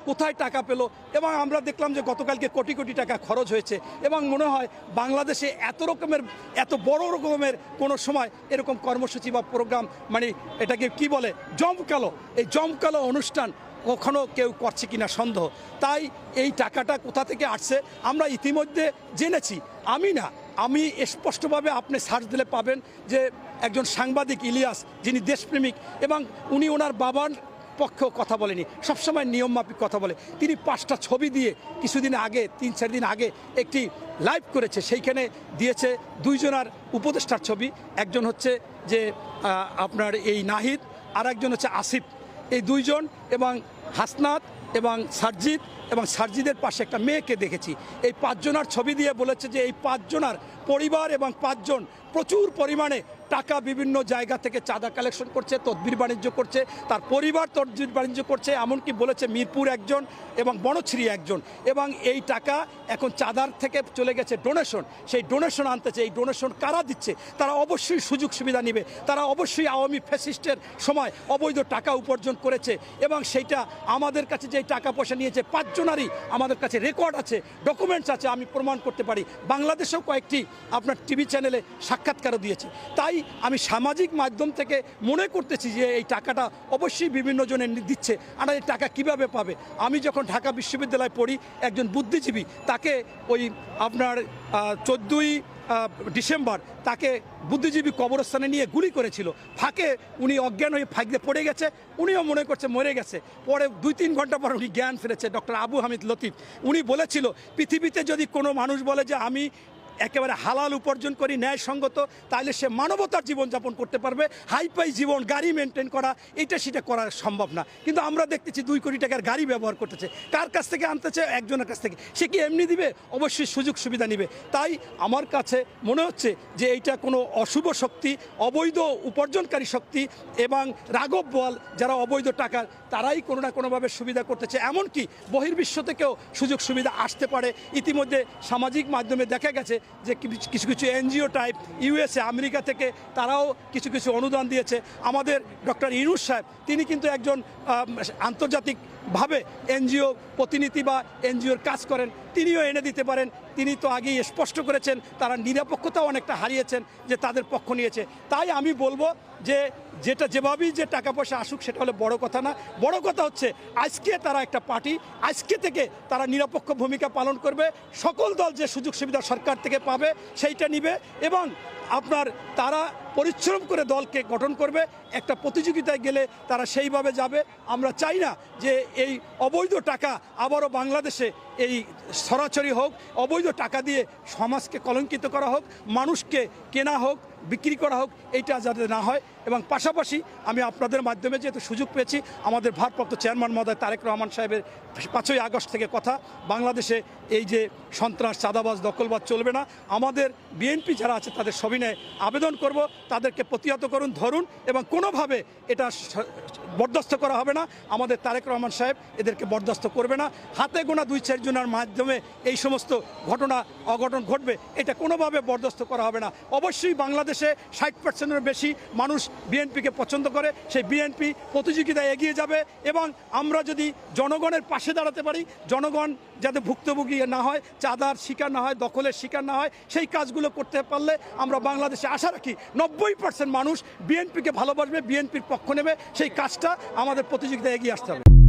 কোথায় টাকা পেল, এবং আমরা দেখলাম যে গতকালকে কোটি কোটি টাকা খরচ হয়েছে। এবং মনে হয় বাংলাদেশে এত বড় রকমের কোনো সময় এরকম কর্মসূচি বা প্রোগ্রাম, মানে এটাকে কি বলে, জমকালো, এই জমকালো অনুষ্ঠান কখনো কেউ করছে কিনা সন্দেহ। তাই এই টাকাটা কোথা থেকে আসছে আমরা ইতিমধ্যে জেনেছি। আমি স্পষ্টভাবে আপনি সার্চ দিলে পাবেন যে একজন সাংবাদিক ইলিয়াস, যিনি দেশপ্রেমিক, এবং উনি ওনার বাবার পক্ষেও কথা বলেনি, সবসময় নিয়মমাফিক কথা বলে। তিনি 5টা ছবি দিয়ে কিছুদিন আগে, 3-4 দিন আগে একটি লাইভ করেছে, সেইখানে দিয়েছে 2 জনের উপদেষ্টার ছবি। একজন হচ্ছে যে আপনার এই নাহিদ, আর একজন হচ্ছে আসিফ। এই 2 জন এবং হাসনাত এবং সার্জিদের পাশে একটা মেয়েকে দেখেছি। এই 5 জনের ছবি দিয়ে বলেছে যে এই 5 জনের পরিবার এবং 5 জন প্রচুর পরিমাণে টাকা বিভিন্ন জায়গা থেকে চাঁদা কালেকশন করছে, তদবির বাণিজ্য করছে, তার পরিবার তদবির বাণিজ্য করছে। এমনকি বলেছে মিরপুর একজন এবং বনশ্রী একজন, এবং এই টাকা এখন চাঁদার থেকে চলে গেছে ডোনেশন। সেই ডোনেশন আনতেছে। এই ডোনেশন কারা দিচ্ছে? তারা অবশ্যই সুযোগ সুবিধা নেবে, তারা অবশ্যই আওয়ামী ফ্যাসিস্টের সময় অবৈধ টাকা উপার্জন করেছে, এবং সেইটা আমাদের কাছে যে টাকা পয়সা নিয়েছে 5 জনেরই আমাদের কাছে রেকর্ড আছে, ডকুমেন্টস আছে, আমি প্রমাণ করতে পারি। বাংলাদেশেও কয়েকটি আপনার টিভি চ্যানেলে সাক্ষাৎকারও দিয়েছে। তাই আমি সামাজিক মাধ্যম থেকে মনে করতেছি যে এই টাকাটা অবশ্যই বিভিন্ন জনে দিচ্ছে। আর এই টাকা কিভাবে পাবে? আমি যখন ঢাকা বিশ্ববিদ্যালয়ে পড়ি, একজন বুদ্ধিজীবী তাকে ওই আপনার 14ই ডিসেম্বর তাকে বুদ্ধিজীবী কবরস্থানে নিয়ে গুলি করেছিল। ফাঁকে উনি অজ্ঞান হয়ে ফাঁকে পড়ে গেছে, উনিও মনে করছে মরে গেছে। পরে 2-3 ঘন্টা পর উনি জ্ঞান ফিরেছে। ডক্টর আবু হামিদ লতিফ উনি বলেছিল, পৃথিবীতে যদি কোনো মানুষ বলে যে আমি একেবারে হালাল উপার্জন করি ন্যায়সঙ্গত, তাহলে সে মানবতার জীবনযাপন করতে পারবে। হাইফাই জীবন, গাড়ি মেনটেন করা, সেটা করা সম্ভব না। কিন্তু আমরা দেখতেছি 2 কোটি টাকার গাড়ি ব্যবহার করতেছে। কার কাছ থেকে আনতেছে? একজনের কাছ থেকে। সে কি এমনি দিবে? অবশ্যই সুযোগ সুবিধা নেবে। তাই আমার কাছে মনে হচ্ছে যে এইটা কোনো অশুভ শক্তি, অবৈধ উপার্জনকারী শক্তি, এবং রাঘব বোয়াল যারা অবৈধ টাকার, তারাই কোনো না কোনোভাবে সুবিধা করতেছে। এমনকি বহির্বিশ্ব থেকেও সুযোগ সুবিধা আসতে পারে। ইতিমধ্যে সামাজিক মাধ্যমে দেখা গেছে যে কিছু কিছু এনজিও টাইপ ইউএসএ, আমেরিকা থেকে তারাও কিছু কিছু অনুদান দিয়েছে। আমাদের ডক্টর ইউনূস সাহেব, তিনি কিন্তু একজন আন্তর্জাতিকভাবে এনজিও প্রতিনিধি বা এনজিওর কাজ করেন, তিনিও এনে দিতে পারেন। তিনি তো আগেই স্পষ্ট করেছেন তারা নিরপেক্ষতাও অনেকটা হারিয়েছেন, যে তাদের পক্ষ নিয়েছে। তাই আমি বলবো যে যেভাবেই যে টাকা পয়সা আসুক সেটা হলে বড় কথা না। বড় কথা হচ্ছে আজকে তারা একটা পার্টি, আজকে থেকে তারা নিরপেক্ষ ভূমিকা পালন করবে। সকল দল যে সুযোগ সুবিধা সরকার থেকে পাবে সেইটা নিবে, এবং আপনার তারা পরিশ্রম করে দলকে গঠন করবে। একটা প্রতিযোগিতায় গেলে তারা সেইভাবে যাবে। আমরা চাই না যে এই অবৈধ টাকা আবারও বাংলাদেশে এই ছড়াছড়ি হোক, অবৈধ টাকা দিয়ে সমাজকে কলঙ্কিত করা হোক, মানুষকে কেনা হোক, বিক্রি করা হোক, এইটা যাতে না হয়। এবং পাশাপাশি আমি আপনাদের মাধ্যমে যেহেতু সুযোগ পেয়েছি, আমাদের ভারপ্রাপ্ত চেয়ারম্যান মহোদয় তারেক রহমান সাহেবের 5ই আগস্ট থেকে কথা, বাংলাদেশে এই যে সন্ত্রাস, চাঁদাবাজ, দখলবাজ চলবে না। আমাদের বিএনপি যারা আছে তাদের সবিনয়ে আবেদন করব, তাদেরকে প্রতিহত করুন, ধরুন, এবং কোনোভাবে এটা বরদাস্ত করা হবে না। আমাদের তারেক রহমান সাহেব এদেরকে বরদাস্ত করবে না। হাতে গোনা 2-4 জনের মাধ্যমে এই সমস্ত অঘটন ঘটবে, এটা কোনোভাবে বরদাস্ত করা হবে না। অবশ্যই বাংলাদেশে 60%-এর বেশি মানুষ বিএনপিকে পছন্দ করে। সেই বিএনপি প্রতিযোগিতায় এগিয়ে যাবে, এবং আমরা যদি জনগণের পাশে দাঁড়াতে পারি, জনগণ যাতে ভুক্তভোগী না হয়, চাঁদার শিকার না হয়, দখলের শিকার না হয়, সেই কাজগুলো করতে পারলে আমরা বাংলাদেশে আশা রাখি 90% মানুষ বিএনপিকে ভালোবাসবে, বিএনপির পক্ষ নেবে। সেই কাজটা আমাদের প্রতিযোগিতায় এগিয়ে আসতে হবে।